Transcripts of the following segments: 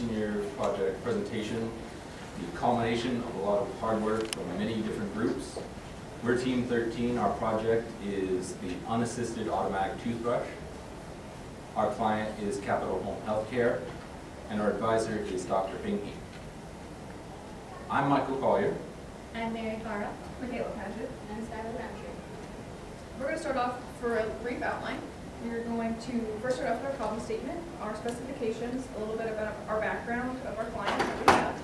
senior project presentation, the culmination of a lot of hard work from many different groups. We're Team 13. Our project is the unassisted automatic toothbrush. Our client is Capital Home Healthcare, and our advisor is Dr. Binky. I'm Michael Collier. I'm Mary Cara. Michaela Paget. And Skylar Roundtree. We're going to start off for a brief outline. We're going to first start off with our problem statement, our specifications, a little bit about our background of our client that we have,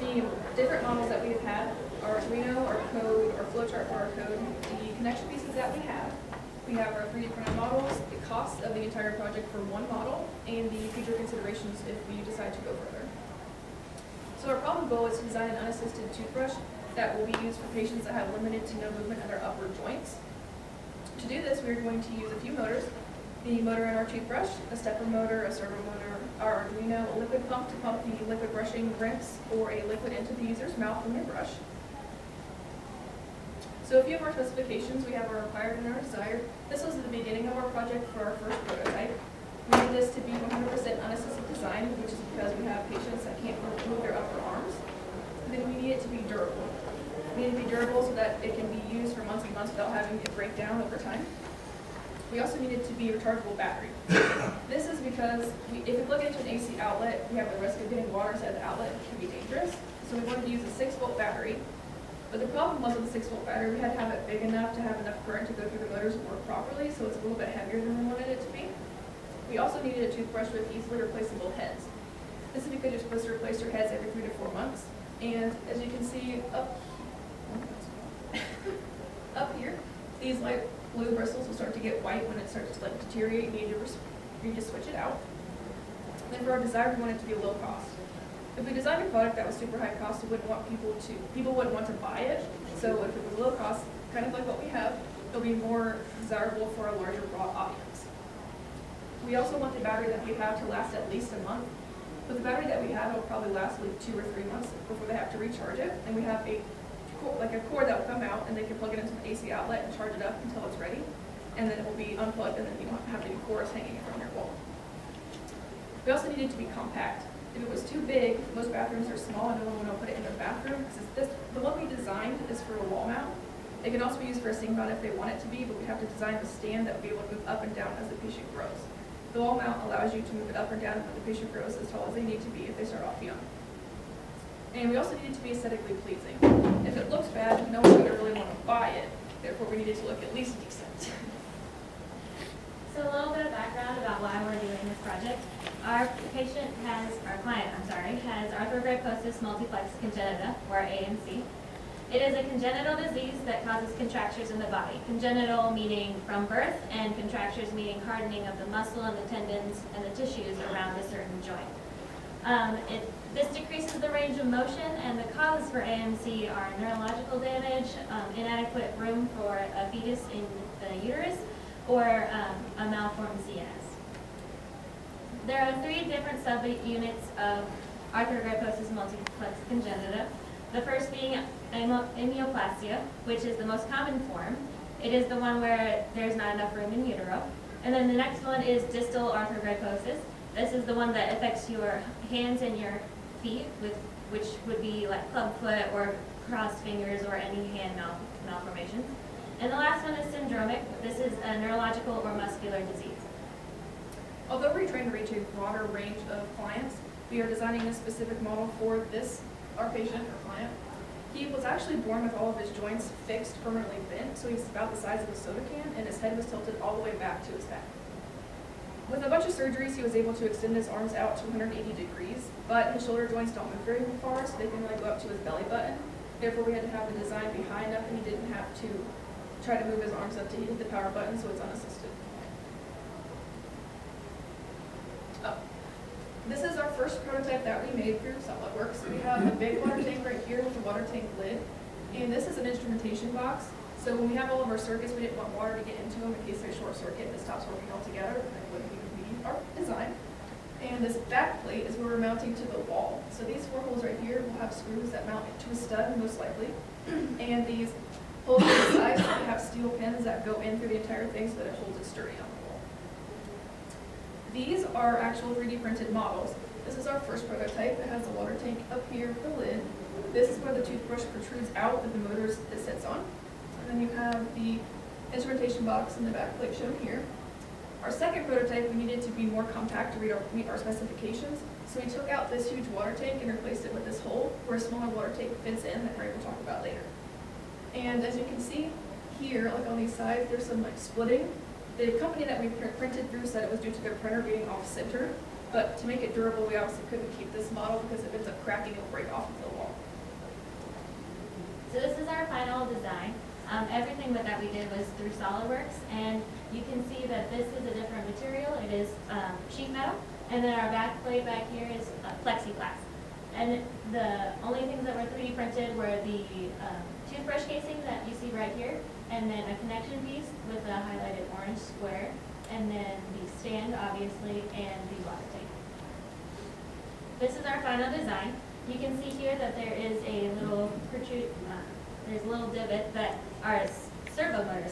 the different models that we have had, our Arduino, our code, our flowchart for our code, the connection pieces that we have. We have our 3D printed models, the cost of the entire project for one model, and the future considerations if we decide to go further. So our problem goal is to design an unassisted toothbrush that will be used for patients that have limited to no movement of their upper joints. To do this, we're going to use a few motors. The motor in our toothbrush, a stepper motor, a servo motor, our Arduino, a liquid pump to pump the liquid brushing rinse or a liquid into the user's mouth when they brush. So a few of our specifications, we have our required and our desired. This was the beginning of our project for our first prototype. We need this to be 100% unassisted design, which is because we have patients that can't move their upper arms. And then we need it to be durable. We need it to be durable so that it can be used for months and months without having it break down over time. We also need it to be a rechargeable battery. This is because if you plug it into an AC outlet, we have the risk of getting water inside the outlet, which can be dangerous. So we wanted to use a 6-volt battery. But the problem was with the 6-volt battery, we had to have it big enough to have enough current to go through the motors and work properly, so it's a little bit heavier than we wanted it to be. We also needed a toothbrush with easily replaceable heads. This is because you're supposed to replace your heads every 3 to 4 months. And as you can see up here, these light blue bristles will start to get white when it starts to deteriorate. You need to switch it out. And then for our design, we want it to be low cost. If we designed a product that was super high cost, we wouldn't want people wouldn't want to buy it. So if it was low cost, kind of like what we have, it'll be more desirable for a larger broad audience. We also want the battery that we have to last at least a month. But the battery that we have will probably last like 2 or 3 months before they have to recharge it. And we have a cord that will come out, and they can plug it into an AC outlet and charge it up until it's ready. And then it will be unplugged, and then you don't have any cords hanging from your wall. We also need it to be compact. If it was too big, most bathrooms are small and no one will put it in their bathroom because the one we designed is for a wall mount. It can also be used for a sink mount if they want it to be, but we have to design the stand that will be able to move up and down as the patient grows. The wall mount allows you to move it up and down when the patient grows as tall as they need to be if they start off young. And we also need it to be aesthetically pleasing. If it looks bad, no one's going to really want to buy it. Therefore, we need it to look at least decent. So a little bit of background about why we're doing this project. Our client has arthrogryposis multiplex congenita, or AMC. It is a congenital disease that causes contractures in the body. Congenital meaning from birth, and contractures meaning hardening of the muscle and the tendons and the tissues around a certain joint. This decreases the range of motion, and the causes for AMC are neurological damage, inadequate room for a fetus in the uterus, or a malformed CNS. There are 3 different subunits of arthrogryposis multiplex congenita. The first being amyoplastia, which is the most common form. It is the one where there's not enough room in utero. And then the next one is distal arthrogryposis. This is the one that affects your hands and your feet, which would be like clubfoot or crossed fingers or any hand malformations. And the last one is syndromic. This is a neurological or muscular disease. Although we're trying to reach a broader range of clients, we are designing a specific model for our patient or client. He was actually born with all of his joints fixed, permanently bent, so he's about the size of a soda can, and his head was tilted all the way back to his back. With a bunch of surgeries, he was able to extend his arms out to 180 degrees, but his shoulder joints don't move very far, so they can only go up to his belly button. Therefore, we had to have the design be high enough that he didn't have to try to move his arms up to hit the power button, so it's unassisted. This is our first prototype that we made through SolidWorks. We have a big water tank right here with a water tank lid, and this is an instrumentation box. So when we have all of our circuits, we didn't want water to get into them in case they short circuit and it stops working altogether. That wouldn't even be our design. And this back plate is where we're mounting to the wall. So these 4 holes right here will have screws that mount to a stud, most likely. And these holes on the sides have steel pins that go in through the entire thing so that it holds it sturdy on the wall. These are actual 3D printed models. This is our first prototype. It has a water tank up here with the lid. This is where the toothbrush protrudes out that the motor it sits on. And then you have the instrumentation box in the back like shown here. Our second prototype, we needed to be more compact to meet our specifications. So we took out this huge water tank and replaced it with this hole where a smaller water tank fits in that Ray will talk about later. And as you can see here, like on these sides, there's some like splitting. The company that we printed through said it was due to their printer being off center, but to make it durable, we obviously couldn't keep this model because if it ends up cracking, it'll break off into the wall. So this is our final design. Everything that we did was through SolidWorks, and you can see that this is a different material. It is sheet metal, and then our back plate back here is plexiglass. And the only things that were 3D printed were the toothbrush casing that you see right here, and then a connection piece with a highlighted orange square, and then the stand, obviously, and the water tank. This is our final design. You can see here that there is a little there's a little divot that our servo motor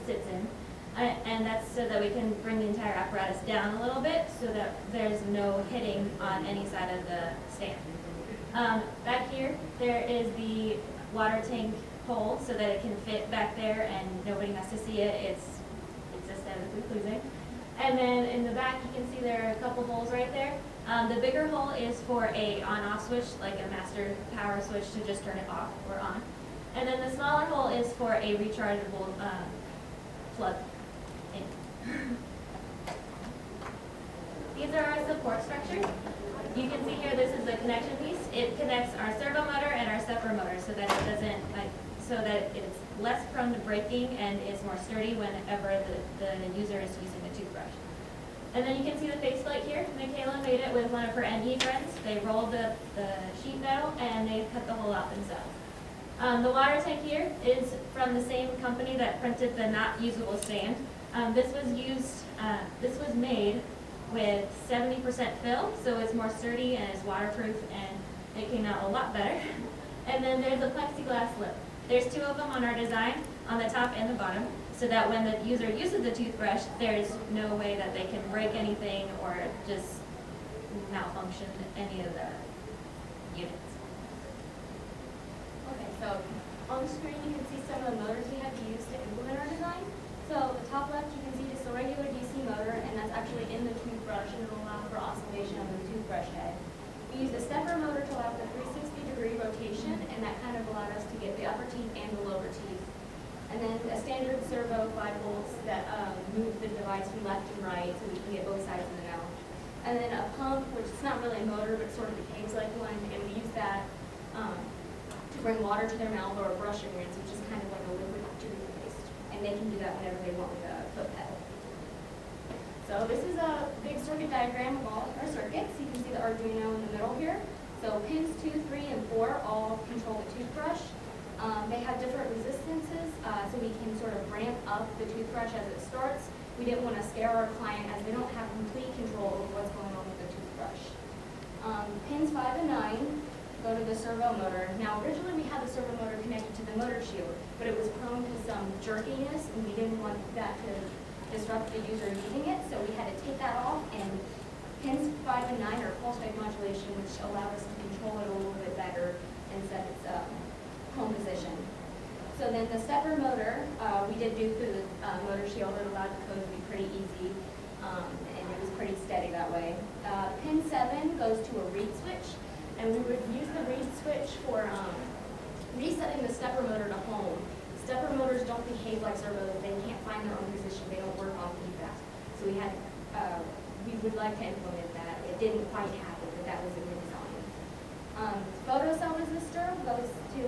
sits in, and that's so that we can bring the entire apparatus down a little bit so that there's no hitting on any side of the stand. Back here, there is the water tank hole so that it can fit back there and nobody has to see it. It's aesthetically pleasing. And then in the back, you can see there are a couple holes right there. The bigger hole is for a on-off switch, like a master power switch to just turn it off or on. And then the smaller hole is for a rechargeable plug in. These are our support structures. You can see here, this is the connection piece. It connects our servo motor and our stepper motor so that it doesn't, so that it's less prone to breaking and is more sturdy whenever the user is using the toothbrush. And then you can see the faceplate here. Michaela made it with one of her NE friends. They rolled the sheet metal and they cut the hole out themselves. The water tank here is from the same company that printed the not usable stand. This was made with 70% fill, so it's more sturdy and it's waterproof, and it came out a lot better. And then there's a plexiglass lip. There's 2 of them on our design, on the top and the bottom, so that when the user uses the toothbrush, there's no way that they can break anything or just malfunction any of the units. Okay, so on the screen you can see some of the motors we have used to implement our design. So the top left you can see just a regular DC motor, and that's actually in the toothbrush, and it'll allow for oscillation of the toothbrush head. We used a stepper motor to allow for the 360-degree rotation, and that kind of allowed us to get the upper teeth and the lower teeth. And then a standard servo 5 volts that moves the device from left and right so we can get both sides of the mouth. And then a pump, which is not really a motor, but sort of behaves like one, and we use that to bring water to their mouth, or a brush and rinse, which is kind of like a liquid toothpaste. And they can do that whenever they want with a foot pedal. So this is a big circuit diagram of all our circuits. You can see the Arduino in the middle here. So pins 2, 3, and 4 all control the toothbrush. They have different resistances, so we can sort of ramp up the toothbrush as it starts. We didn't want to scare our client as they don't have complete control over what's going on with the toothbrush. Pins 5 and 9 go to the servo motor. Now originally we had the servo motor connected to the motor shield, but it was prone to some jerkiness, and we didn't want that to disrupt the user using it, so we had to take that off, and pins 5 and 9 are pulse type modulation, which allowed us to control it a little bit better and set its home position. So then the stepper motor, we did do through the motor shield. It allowed the code to be pretty easy, and it was pretty steady that way. Pin 7 goes to a reed switch, and we would use the reed switch for resetting the stepper motor to home. Stepper motors don't behave like servos. They can't find their own position. They don't work on feedback. So we would like to implement that. It didn't quite happen, but that was in the design. Photocell resistor goes to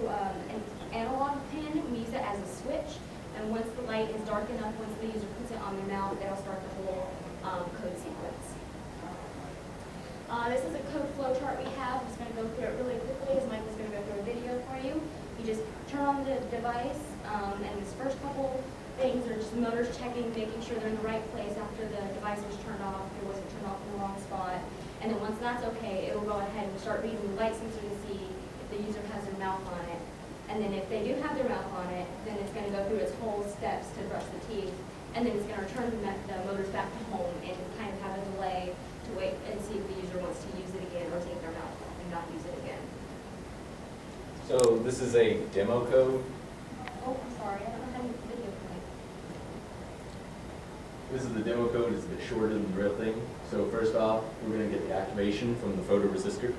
an analog pin. We use it as a switch, and once the light is dark enough, once the user puts it on their mouth, it'll start the whole code sequence. This is a code flow chart we have. I'm just going to go through it really quickly, as Michael's going to go through a video for you. You just turn on the device, and this first couple things are just motors checking, making sure they're in the right place after the device was turned off, if it wasn't turned off in the wrong spot. And then once that's okay, it'll go ahead and start reading the light sensor to see if the user has their mouth on it. And then if they do have their mouth on it, then it's going to go through its whole steps to brush the teeth. And then it's going to return the motors back to home and kind of have a delay to wait and see if the user wants to use it again or take their mouth off and not use it again. So this is a demo code. Oh, I'm sorry, I don't have any video playing. This is the demo code. It's a bit shorter than the real thing. So first off, we're going to get the activation from the photoresistor.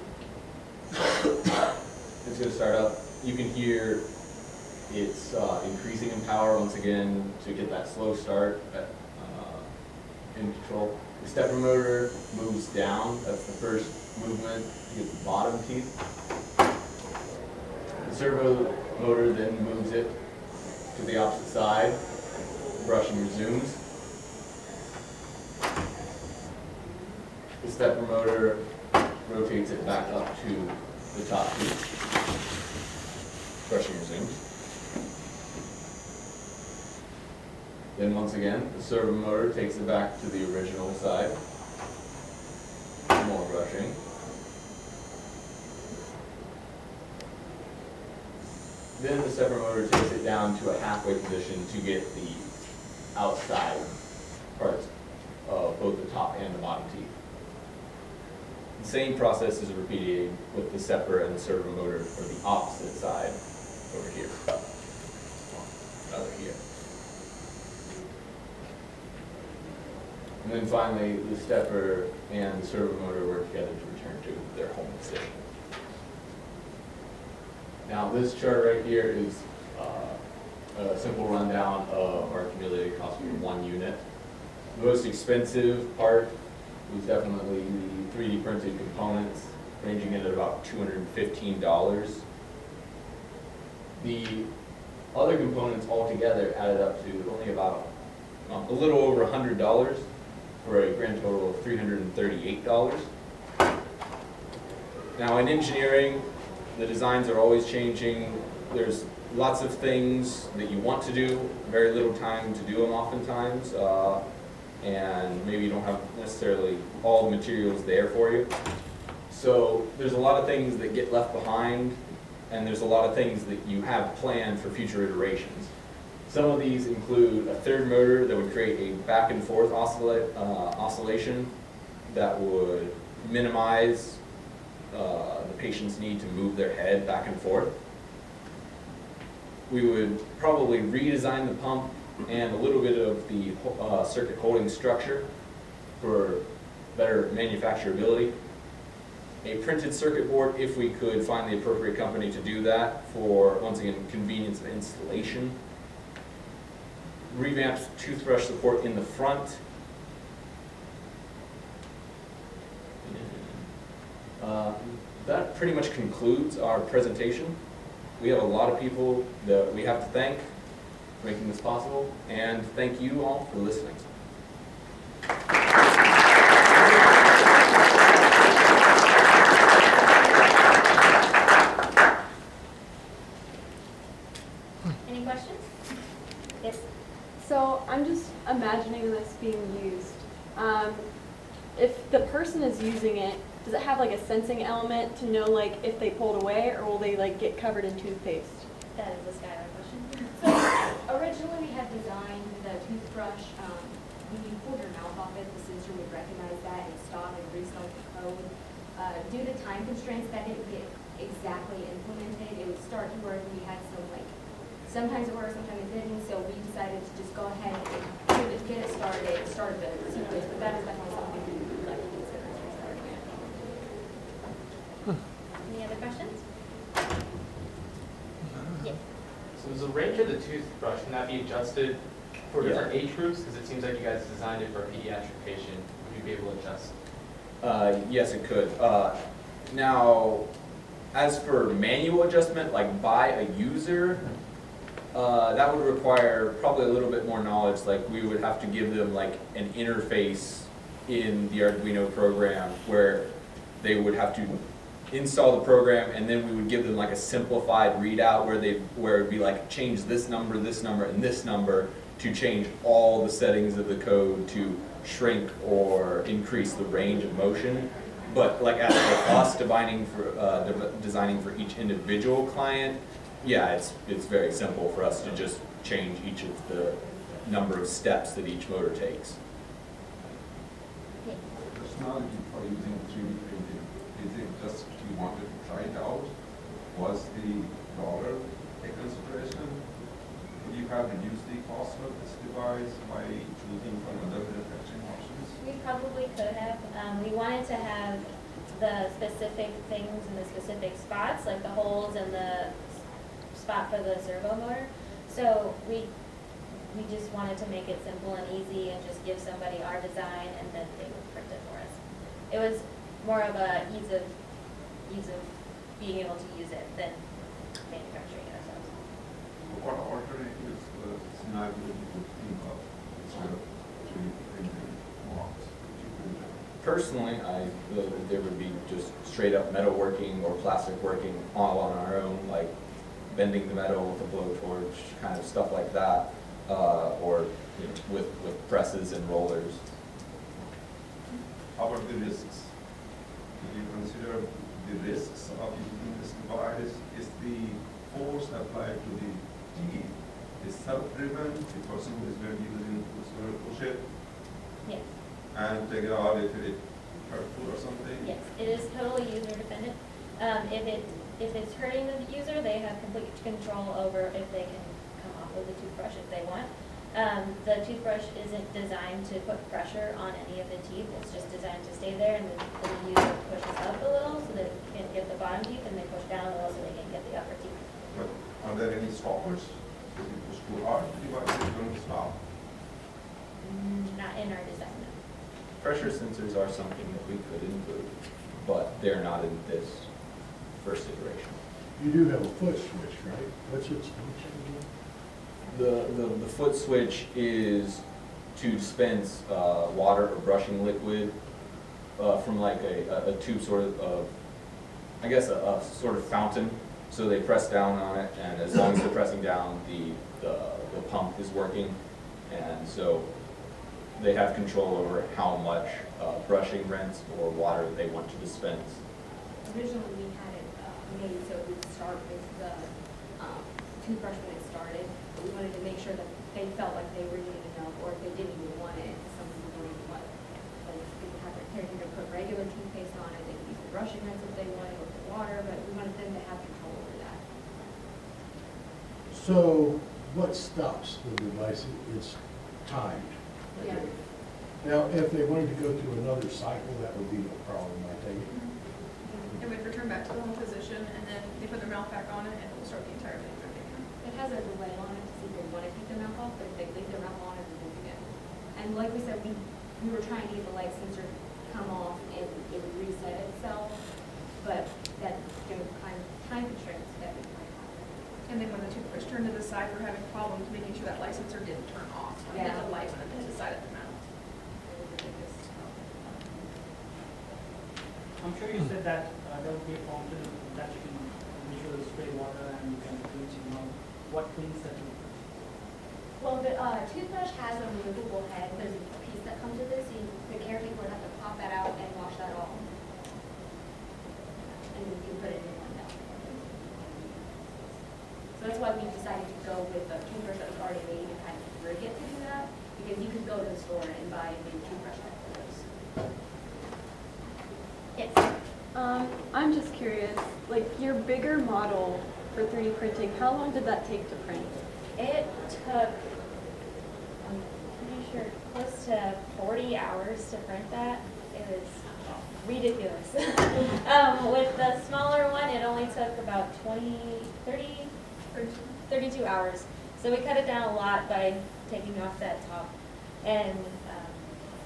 It's going to start up. You can hear it's increasing in power once again to get that slow start in control. The stepper motor moves down. That's the first movement to get the bottom teeth. The servo motor then moves it to the opposite side. Brushing resumes. The stepper motor rotates it back up to the top tooth. Brushing resumes. Then once again, the servo motor takes it back to the original side. More brushing. Then the stepper motor takes it down to a halfway position to get the outside parts of both the top and the bottom teeth. The same process is repeated with the stepper and the servo motor for the opposite side over here. Over here. And then finally, the stepper and the servo motor work together to return to their home position. Now, this chart right here is a simple rundown of our accumulated cost for one unit. The most expensive part was definitely the 3D printed components, ranging in at about $215. The other components altogether added up to only about a little over $100 for a grand total of $338. Now, in engineering, the designs are always changing. There's lots of things that you want to do, very little time to do them oftentimes, and maybe you don't have necessarily all the materials there for you. So there's a lot of things that get left behind, and there's a lot of things that you have planned for future iterations. Some of these include a third motor that would create a back and forth oscillation that would minimize the patient's need to move their head back and forth. We would probably redesign the pump and a little bit of the circuit holding structure for better manufacturability. A printed circuit board, if we could find the appropriate company to do that for, once again, convenience of installation. Revamped toothbrush support in the front. That pretty much concludes our presentation. We have a lot of people that we have to thank for making this possible, and thank you all for listening. Any questions? Yes. So I'm just imagining this being used. If the person is using it, does it have like a sensing element to know like if they pulled away, or will they like get covered in toothpaste? That is a Skylar question. So originally we had designed the toothbrush, when you pulled your mouth off it, the sensor would recognize that and stop and restart the code. Due to time constraints, that didn't get exactly implemented. It would start to where we had some like, sometimes it worked, sometimes it didn't, so we decided to just go ahead and get it started, start the sequence, but that is definitely something we would like to consider as restarting it. Any other questions? Yes. So is the range of the toothbrush, can that be adjusted for different age groups? Because it seems like you guys designed it for a pediatric patient. Would you be able to adjust? Yes, it could. Now, as for manual adjustment, like by a user, that would require probably a little bit more knowledge. Like we would have to give them like an interface in the Arduino program where they would have to install the program, and then we would give them like a simplified readout where it'd be like change this number, and this number to change all the settings of the code to shrink or increase the range of motion. But like as for us designing for each individual client, yeah, it's very simple for us to just change each of the number of steps that each motor takes. rationality for using 3D printing? Is it just you wanted to try it out? Was the dollar a consideration? Would you have reduced the cost of this device by choosing from other manufacturing options? We probably could have. We wanted to have the specific things in the specific spots, like the holes and the spot for the servo motor. So we just wanted to make it simple and easy and just give somebody our design and then they would print it for us. It was more of a ease of being able to use it than manufacturing it ourselves. What alternatives scenario would you think of instead of 3D printing blocks? Personally, there would be just straight up metalworking or plastic working all on our own, like bending the metal with a blowtorch, kind of stuff like that, or you know, with presses and rollers. How about the risks? Did you consider the risks of using this device? Is the force applied to the teeth is self-driven? The person who is going to use it is going to push it Yes. and take it out if it hurtful or something? Yes, it is totally user dependent. If it's hurting the user, they have complete control over if they can come off with the toothbrush if they want. The toothbrush isn't designed to put pressure on any of the teeth. It's just designed to stay there, and the user pushes up a little so that it can get the bottom teeth, and they push down a little so they can get the upper teeth. But are there any stoppers? If you push too hard, the device is going to stop. Not in our design, no. Pressure sensors are something that we could include, but they're not in this first iteration. You do have a foot switch, right? What's its function again? The foot switch is to dispense water or brushing liquid from like a tube sort of, I guess a sort of fountain. So they press down on it, and as long as they're pressing down, the pump is working. And so they have control over how much brushing rinse or water they want to dispense. Originally, we had it made so it would start with the toothbrush when it started. But we wanted to make sure that they felt like they were using enough, or if they didn't even want it, some people don't even want it. But if they have their caregiver put regular toothpaste on it, they could use the brushing rinse if they wanted, or the water, but we wanted them to have control over that. So what stops the device? It's timed. Yeah. Now, if they wanted to go through another cycle, that would be no problem, I take it. It would return back to the home position, and then they put their mouth back on it, and it will start the entire thing back again. It has a delay on it to see if they want to keep their mouth off, but if they leave their mouth on, it will begin. And like we said, we were trying to get the light sensor to come off and it would reset itself, but that, time constraints that we might have. And then when the toothbrush turned to the side, we're having problems making sure that light sensor didn't turn off. Yeah. The light on the side of the mouth. I'm sure you said that there will be a fountain that you can visually spray water and you can cleanse your mouth. What cleans the toothbrush? Well, the toothbrush has a removable head. There's a piece that comes with it, so the caretaker would have to pop that out and wash that off. And then you put it in one down. So that's why we decided to go with the toothbrush that was already made and kind of rig it to do that, because you could go to the store and buy a new toothbrush head for those. Yes. I'm just curious, like your bigger model for 3D printing, how long did that take to print? It took, I'm pretty sure, close to 40 hours to print that. It was ridiculous. With the smaller one, it only took about 32 hours. So we cut it down a lot by taking off that top. And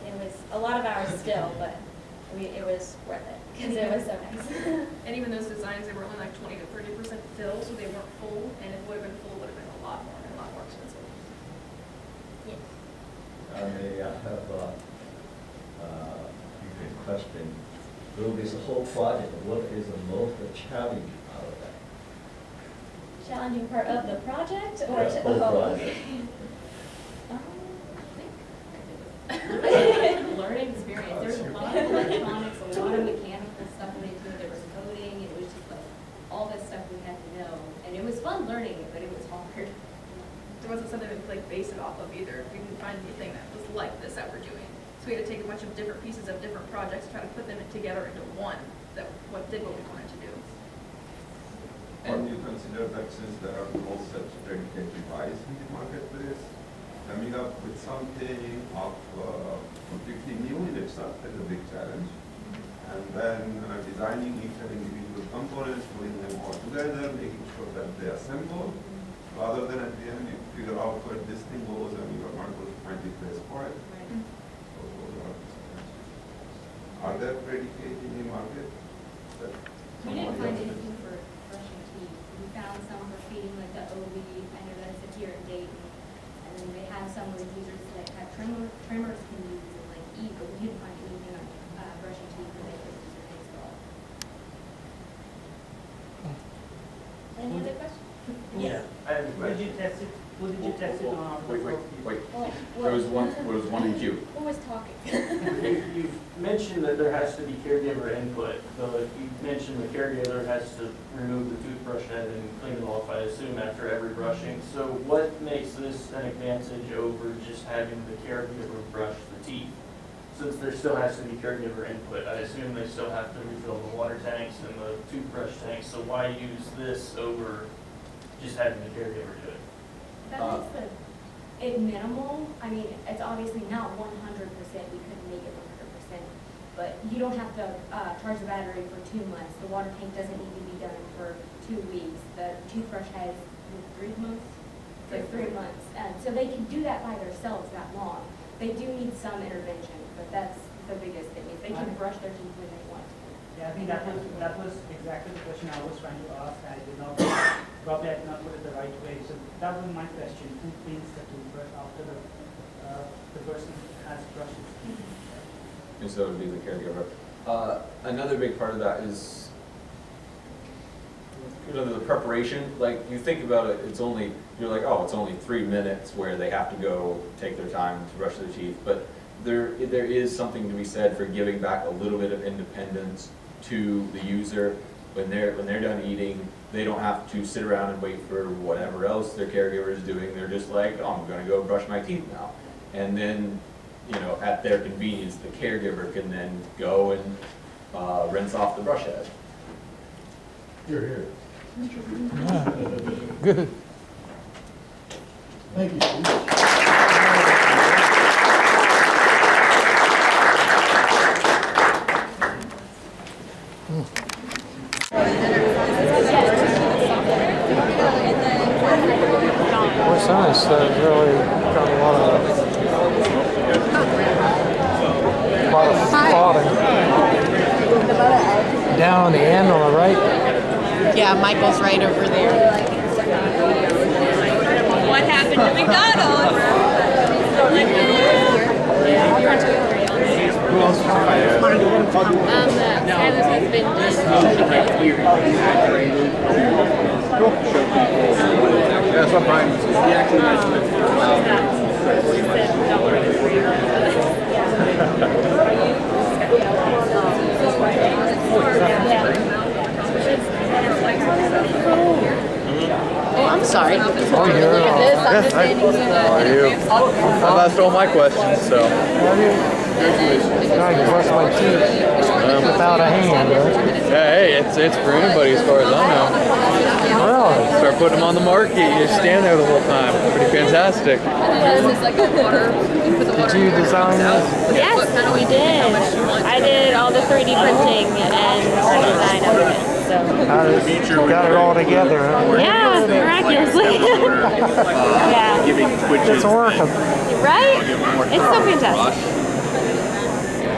it was a lot of hours still, but it was worth it because it was so nice. And even those designs, they were only like 20 to 30% fill, so they weren't full, and if it would have been full, it would have been a lot more expensive. Yes. I have a question. Through this whole project, what is the most challenging out of that? Challenging part of the project or Yes, whole project. Learning experience. There's a lot of electronics, a lot of mechanical stuff went into it. There was coding. It was just like all this stuff we had to know. And it was fun learning it, but it was hard. There wasn't something to like base it off of either. We didn't find anything that was like this that we're doing. So So we had to take a bunch of different pieces of different projects, try to put them together into one that did what we wanted to do. And you consider that since there are no such dedicated device in the marketplace, coming up with something of completely new in itself is a big challenge. And then designing each and individual components, putting them all together, making sure that they assemble, rather than at the end you figure out where this thing goes and you are not going to find the place for it. So those are the challenges. Are there dedicated in the market? That We didn't somebody find else- anything for brushing teeth. We found some for feeding like the OB, I know that's a here in Dayton. And then they have some where users that have trimmers can use and like eat, but we didn't find anything on brushing teeth where they could use their nails at all. Any other questions? Yeah. Where did you test it? Who did you test it on? Wait. There was one in queue. Who was talking? You mentioned that there has to be caregiver input, though you mentioned the caregiver has to remove the toothbrush head and clean it off, I assume, after every brushing. So what makes this an advantage over just having the caregiver brush the teeth? Since there still has to be caregiver input, I assume they still have to refill the water tanks and the toothbrush tanks, so why use this over just having the caregiver do it? That makes it minimal. I mean, it's obviously not 100%. We couldn't make it 100%. But you don't have to charge the battery for 2 months. The water tank doesn't need to be done for 2 weeks. The toothbrush has 3 months? So 3 months. So they can do that by themselves that long. They do need some intervention, but that's the biggest thing. If they can brush their teeth when they want to. Yeah, I think that was exactly the question I was trying to ask. I did not, probably I did not put it the right way. So that was my question. Who cleans the toothbrush after the person has brushed his teeth? And so it would be the caregiver. Another big part of that is, the preparation. Like, you think about it, you're like, oh, it's only 3 minutes where they have to go take their time to brush their teeth. But there is something to be said for giving back a little bit of independence to the user. When they're done eating, they don't have to sit around and wait for whatever else their caregiver is doing. They're just like, oh, I'm gonna go brush my teeth now. And then, at their convenience, the caregiver can then go and rinse off the brush head. Here. Good. Thank you, Steve. What's nice, really got a lot of spotting. Down on the end on the right. Yeah, Michael's right over there. What happened to McDonald's? Silas has been That's what mine was. He actually mentioned it. Oh, I'm sorry. Oh, Look at this. I'm just standing here. How are you? Well, that's all my questions, so. Trying to brush my teeth without a hand, right? Yeah, hey, it's for anybody as far as I know. Really? Start putting them on the market, you just stand there the whole time. Pretty fantastic. Did you design this? Yes, we did. I did all the 3D printing and design of it. So. Got it all together, huh? Yeah, miraculously. Yeah. It's working. Right? It's so fantastic.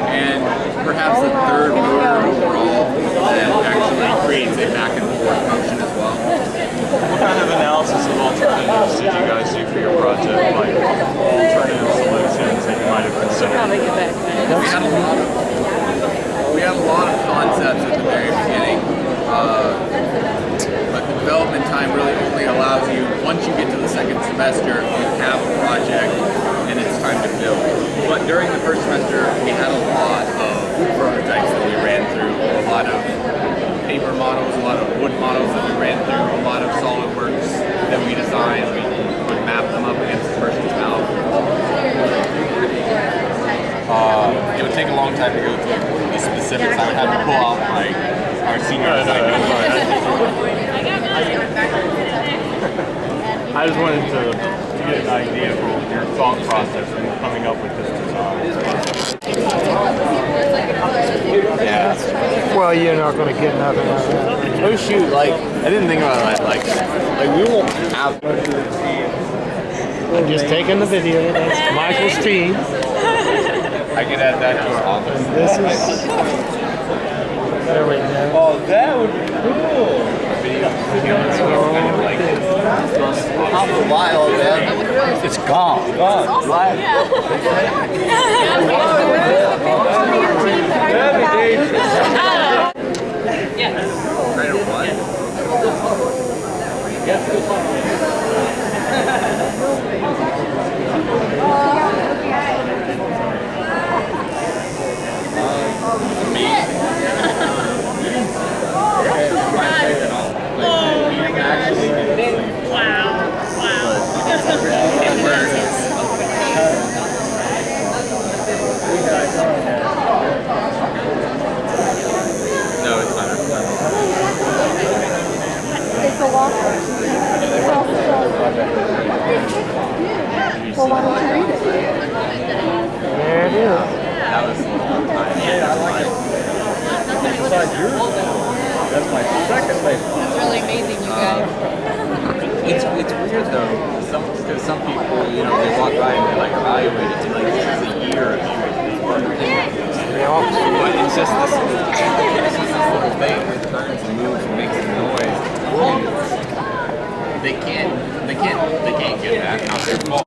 And perhaps a third motor overall that actually creates a back and forth motion as well. What kind of analysis of alternatives did you guys do for your project? Like alternative solutions that you might have considered? Probably get back. We had a lot of concepts at the very beginning, but the development time really only allows you, once you get to the second semester, you have a project and it's time to build. But during the first semester, we had a lot of prototypes that we ran through, a lot of paper models, a lot of wood models that we ran through, a lot of SolidWorks that we designed. We would map them up against the person's mouth. specifics, I would have to pull out like our senior designer. I just wanted to get an idea for your thought process in coming up with this design. Yeah. Well, you're not gonna get nothing out of that. Oh shoot, like, I didn't think about that, like we won't have. I'm just taking the video, that's Michael's team. I could add that to our office. This is, there we go. Oh, that would be cool. Video kind of like half a while, man. It's gone. Gone. Live. Right or what? No, it's not. It's a walk. It's also, well, why don't you read it? There it is. That was a long time. That's my second favorite. It's really amazing, you guys. It's weird though, because some people, you know, they walk by and they like evaluate it, and like this is a year of using this part. But it's just this little thing that turns and moves and makes a noise. They can't get that. Not their fault.